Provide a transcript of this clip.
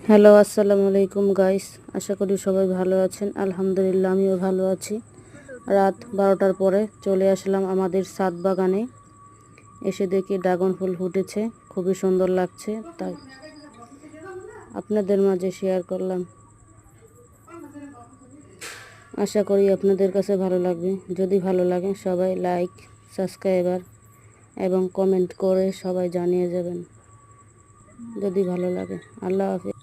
Hello, আসসালামু আলাইকুম guys. আশা করি সবাই ভালো আছেন। আলহামদুলিল্লাহ আমিও ভালো আছি। রাত 12টার পরে চলে আসলাম আমাদের ছাদ বাগানে। এসে দেখি ড্রাগন ফুল ফুটেছে, খুবই সুন্দর লাগছে, তাই আপনাদের মাঝে শেয়ার করলাম। আশা করি আপনাদের কাছে ভালো লাগবে। যদি ভালো লাগে সবাই লাইক, সাবস্ক্রাইবার এবং কমেন্ট করে সবাই জানিয়ে যাবেন যদি ভালো লাগে। আল্লাহ হাফেজ।